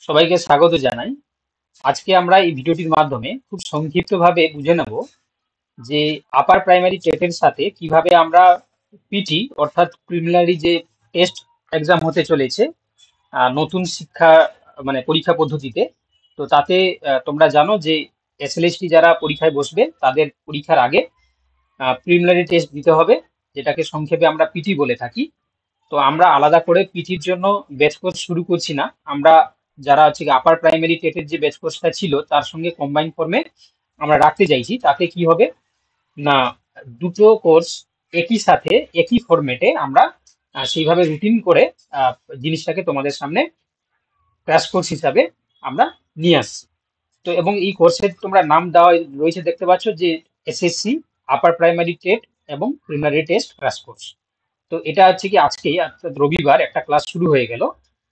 সবাইকে স্বাগত জানাই। আজকে আমরা এই ভিডিওটির মাধ্যমে খুব সংক্ষিপ্তভাবে বুঝে নেব যে আপার প্রাইমারি টেটের সাথে কিভাবে আমরা পিটি অর্থাৎ প্রিলিমিনারি যে টেস্ট এক্সাম হতে চলেছে নতুন শিক্ষা মানে পরীক্ষা পদ্ধতিতে। তো তাতে তোমরা জানো যে এসএলএসটি যারা পরীক্ষায় বসবে তাদের পরীক্ষার আগে প্রিলিমিনারি টেস্ট দিতে হবে, যেটাকে সংক্ষেপে আমরা পিটি বলে থাকি। তো আমরা আলাদা করে পিটির জন্য ব্যাচ কোর্স শুরু করছি না। আমরা যারা হচ্ছে আপার প্রাইমারি টেটের যে ব্যাচ কোর্সটা ছিল তার সঙ্গে কম্বাইন ফর্মে আমরা রাখতে চাইছি। তাতে কি হবে না, দুটো কোর্স একই সাথে একই ফরম্যাটে আমরা সেইভাবে রুটিন করে আহ, জিনিসটাকে তোমাদের সামনে ক্র্যাশ কোর্স হিসাবে আমরা নিয়ে আসছি। তো এবং এই কোর্সের তোমরা নাম দেওয়া রয়েছে, দেখতে পাচ্ছ যে এসএসসি আপার প্রাইমারি টেট এবং প্রিলিমিনারি টেস্ট ক্র্যাশ কোর্স। তো এটা হচ্ছে কি আজকেই অর্থাৎ রবিবার একটা ক্লাস শুরু হয়ে গেল।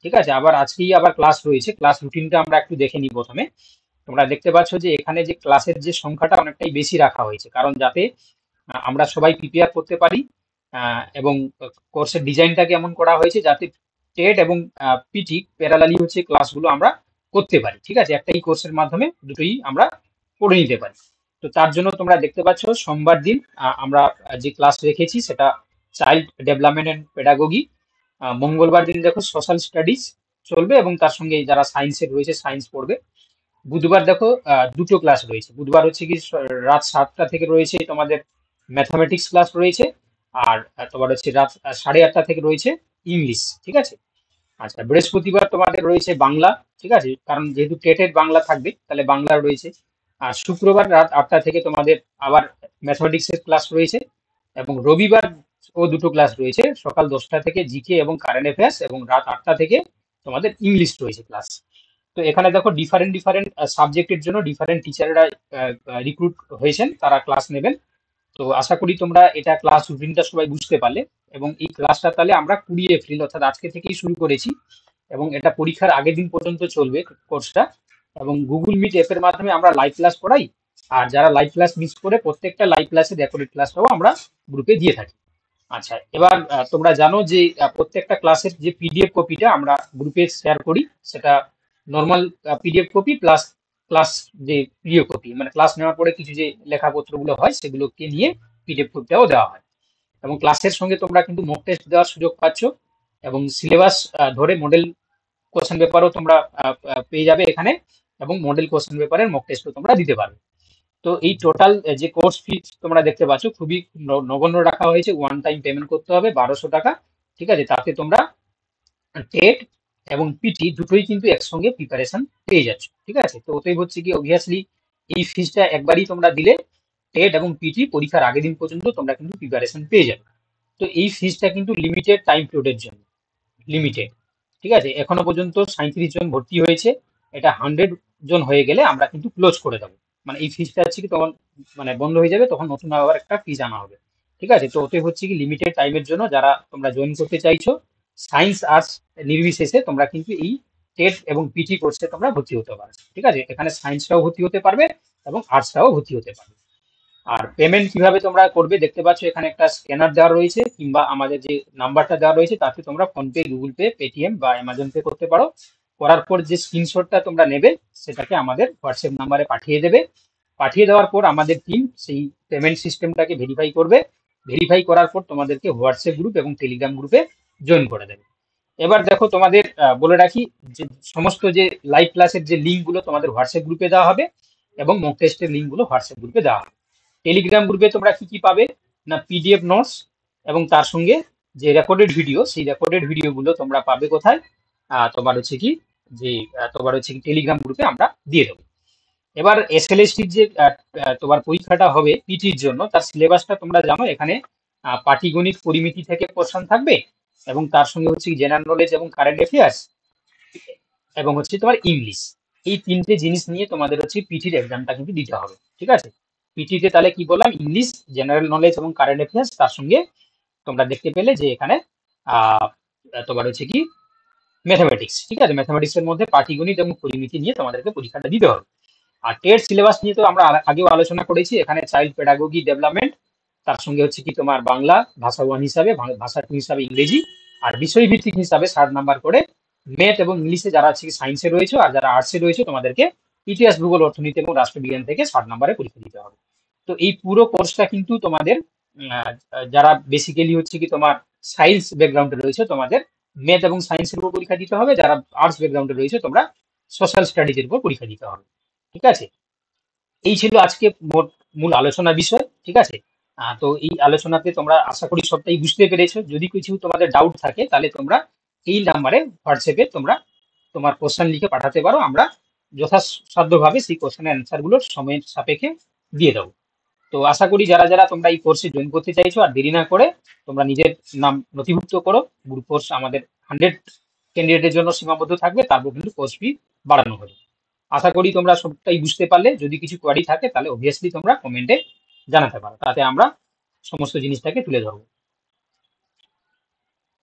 ঠিক আছে, আবার আজকেই আবার ক্লাস রয়েছে। ক্লাস রুটিনটা আমরা একটু দেখে নিই প্রথমে। তোমরা দেখতে পাচ্ছ যে এখানে যে ক্লাসের যে সংখ্যাটা অনেকটাই বেশি রাখা হয়েছে, কারণ যাতে আমরা সবাই প্রিপেয়ার করতে পারি। এবং কোর্সের ডিজাইনটাকে এমন করা হয়েছে যাতে টেট এবং পিটি প্যারালালি হচ্ছে ক্লাসগুলো আমরা করতে পারি। ঠিক আছে, একটাই কোর্সের মাধ্যমে দুটোই আমরা পড়ে নিতে পারি। তো তার জন্য তোমরা দেখতে পাচ্ছ সোমবার দিন আমরা যে ক্লাস রেখেছি সেটা চাইল্ড ডেভেলপমেন্ট অ্যান্ড পেডাগোগি। মঙ্গলবার দিন দেখো সোশ্যাল স্টাডিজ চলবে এবং তার সঙ্গে যারা সায়েন্সের রয়েছে সায়েন্স পড়বে। বুধবার দেখো দুটো ক্লাস রয়েছে। বুধবার হচ্ছে কি রাত 7টা থেকে রয়েছে তোমাদের ম্যাথামেটিক্স ক্লাস রয়েছে। আর তোমার হচ্ছে রাত 8:30 থেকে রয়েছে ইংলিশ। ঠিক আছে। আচ্ছা, বৃহস্পতিবার তোমাদের রয়েছে বাংলা। ঠিক আছে, কারণ যেহেতু টেটের বাংলা থাকবে তাহলে বাংলা রয়েছে। আর শুক্রবার রাত 8টা থেকে তোমাদের আবার ম্যাথমেটিক্সের ক্লাস রয়েছে। এবং রবিবার ও দুটো ক্লাস রয়েছে, সকাল 10টা থেকে জিকে এবং কারেন্ট অ্যাফেয়ার্স, এবং রাত 8টা থেকে তোমাদের ইংলিশ রয়েছে ক্লাস। তো এখানে দেখো ডিফারেন্ট ডিফারেন্ট সাবজেক্টের জন্য ডিফারেন্ট টিচাররা রিক্রুট হয়েছেন, তারা ক্লাস নেবেন। তো আশা করি তোমরা এটা ক্লাস রুটিনটা সবাই বুঝতে পারলে। এবং এই ক্লাসটা তাহলে আমরা 20 এপ্রিল অর্থাৎ আজকে থেকেই শুরু করেছি, এবং এটা পরীক্ষার আগের দিন পর্যন্ত চলবে কোর্সটা। এবং গুগল মিট অ্যাপের মাধ্যমে আমরা লাইভ ক্লাস করাই। আর যারা লাইভ ক্লাস মিস করে প্রত্যেকটা লাইভ ক্লাসের রেকর্ডেড ক্লাসটাও আমরা গ্রুপে দিয়ে থাকি। আচ্ছা, এবার তোমরা জানো যে প্রত্যেকটা ক্লাসের যে পিডিএফ কপিটা আমরা গ্রুপে শেয়ার করি, সেটা normal PDF copy plus class যে প্রিয় কপি, মানে ক্লাস নেওয়ার পরে কিছু যে লেখাপত্রগুলো হয় সেগুলোকে নিয়ে পিডিএফ কপিটাও দেওয়া হয়। এবং ক্লাসের সঙ্গে তোমরা কিন্তু মক টেস্ট দেওয়ার সুযোগ পাচ্ছ। এবং সিলেবাস ধরে মডেল কোশ্চেন পেপারও তোমরা পেয়ে যাবে এখানে। এবং মডেল কোশ্চেন পেপারের মক টেস্টও তোমরা দিতে পারবে। তো এই টোটাল যে কোর্স ফি তোমরা দেখতে পাচ্ছ খুবই নগণ্য রাখা হয়েছে। ওয়ান টাইম পেমেন্ট করতে হবে 1200 টাকা। ঠিক আছে, তাতে তোমরা টেট এবং পিটি দুটোই কিন্তু একসঙ্গে প্রিপারেশন পেয়ে যাচ্ছ। ঠিক আছে, তো ওটাই হচ্ছে কি অবভিয়াসলি এই ফিজটা একবারই তোমরা দিলে টেট এবং পিটি পরীক্ষার আগের দিন পর্যন্ত তোমরা কিন্তু প্রিপারেশন পেয়ে যাবে। তো এই ফিজটা কিন্তু লিমিটেড টাইম পিরিয়ডের জন্য, লিমিটেড। ঠিক আছে, এখনো পর্যন্ত 37 জন ভর্তি হয়েছে। এটা 100 জন হয়ে গেলে আমরা কিন্তু ক্লোজ করে দেবো। মানে এই ফিজটা হচ্ছে কি তখন মানে বন্ধ হয়ে যাবে, তখন নতুন আবার একটা ফিজ আনা হবে। ঠিক আছে, তো ওতে হচ্ছে কি লিমিটেড টাইমের জন্য যারা তোমরা জয়েন করতে চাইছো সায়েন্স আর্টস নির্বিশেষে তোমরা কিন্তু এই টেট এবং পিটি কোর্সে তোমরা ভর্তি হতে পারবে। ঠিক আছে, এখানে সায়েন্সটাও ভর্তি হতে পারবে এবং আর্টসটাও ভর্তি হতে পারবে। আর পেমেন্ট কিভাবে তোমরা করবে দেখতে পাচ্ছ এখানে একটা স্ক্যানার দেওয়া রয়েছে, কিংবা আমাদের যে নাম্বারটা দেওয়া রয়েছে তাতে তোমরা ফোনপে, গুগল পে, পেটিএম বা অ্যামাজন পে করতে পারো। করার পর যে স্ক্রিনশটটা তোমরা নেবে সেটাকে আমাদের হোয়াটসঅ্যাপ নাম্বারে পাঠিয়ে দেবে। পাঠিয়ে দেওয়ার পর আমাদের টিম সেই পেমেন্ট সিস্টেমটাকে ভেরিফাই করবে। ভেরিফাই করার পর তোমাদেরকে হোয়াটসঅ্যাপ গ্রুপ এবং টেলিগ্রাম গ্রুপে জয়েন করে দেবে। এবার দেখো তোমাদের বলে রাখি যে সমস্ত যে লাইভ ক্লাসের যে লিঙ্কগুলো তোমাদের হোয়াটসঅ্যাপ গ্রুপে দেওয়া হবে, এবং মক টেস্টের লিঙ্কগুলো হোয়াটসঅ্যাপ গ্রুপে দেওয়া হবে। টেলিগ্রাম গ্রুপে তোমরা কি কি পাবে না, পিডিএফ নোটস এবং তার সঙ্গে যে রেকর্ডেড ভিডিও, সেই রেকর্ডেড ভিডিওগুলো তোমরা পাবে কোথায়, তোমার হচ্ছে কি যে তোমার হচ্ছে কি টেলিগ্রাম গ্রুপে আমরা দিয়ে দেবো। এবার এসএলএসটির যে তোমার পরীক্ষাটা হবে পিটির জন্য তার সিলেবাসটা তোমরা জানো। এখানে পাটিগণিত পরিমিতি থেকে কোশ্চেন থাকবে, এবং তার সঙ্গে হচ্ছে জেনারেল নলেজ এবং কারেন্ট অ্যাফেয়ার্স, এবং হচ্ছে তোমার ইংলিশ। এই তিনটে জিনিস নিয়ে তোমাদের হচ্ছে পিটির এক্সামটা কিন্তু দিতে হবে। ঠিক আছে, পিটিতে তাহলে কি বললাম, ইংলিশ, জেনারেল নলেজ এবং কারেন্ট অ্যাফেয়ার্স, তার সঙ্গে তোমরা দেখতে পেলে যে এখানে আহ তোমার হচ্ছে কি ম্যাথামেটিক্স। ঠিক আছে, ম্যাথামেটিক্স এর মধ্যে পাটিগণিত এবং পরিমিতি নিয়ে তোমাদেরকে পরীক্ষাটা দিতে হবে। আর টেট সিলেবাস নিয়ে তো আমরা আগেও আলোচনা করেছি। এখানে চাইল্ড পেডাগোগি ডেভেলপমেন্ট, তার সঙ্গে হচ্ছে কি তোমার বাংলা ভাষা ওয়ান হিসাবে, ভাষা টু হিসাবে ইংরেজি, আর বিষয় ভিত্তিক হিসাবে 60 নাম্বার করে ম্যাথ এবং ইংলিশে যারা আছে সায়েন্সে রয়েছে আর যারা আর্টসে রয়েছে তোমাদেরকে ইতিহাস, ভূগোল, অর্থনীতি এবং রাষ্ট্রবিজ্ঞান থেকে 60 নম্বরে পরীক্ষা দিতে হবে। তো এই পুরো কোর্সটা কিন্তু তোমাদের যারা বেসিক্যালি হচ্ছে কি তোমার সায়েন্স ব্যাকগ্রাউন্ডে রয়েছে তোমাদের ম্যাথ এবং সায়েন্সের উপর পরীক্ষা দিতে হবে, যারা আর্টস ব্যাকগ্রাউন্ডে রয়েছে তোমরা সোশ্যাল স্টাডিজের উপর পরীক্ষা দিতে হবে। ঠিক আছে, এই ছিল আজকে মোট মূল আলোচনা বিষয়। ঠিক আছে, তো এই আলোচনাতে তোমরা আশা করি সবটাই বুঝতে পেরেছো। যদি কিছু তোমাদের ডাউট থাকে তাহলে তোমরা এই নাম্বারে হোয়াটসঅ্যাপে তোমরা তোমার কোশ্চেন লিখে পাঠাতে পারো, আমরা যথাসাধ্যভাবে সেই কোশ্চেনের অ্যান্সার গুলো সময়ের সাপেক্ষে দিয়ে দেবো। তো আশা করি যারা যারা তোমরা এই কোর্সে জয়েন করতে চাইছো আর দেরি না করে তোমরা নিজের নাম নথিভুক্ত করো। গ্রুপ কোর্স আমাদের 100 ক্যান্ডিডেটের জন্য সীমাবদ্ধ থাকবে, তারপর কিন্তু কোর্স ফি বাড়ানো হবে। আশা করি তোমরা সবটাই বুঝতে পারলে। যদি কিছু কোয়ারি থাকে তাহলে অবভিয়াসলি তোমরা কমেন্টে জানাতে পারো, তাতে আমরা সমস্ত জিনিসটাকে তুলে ধরবো।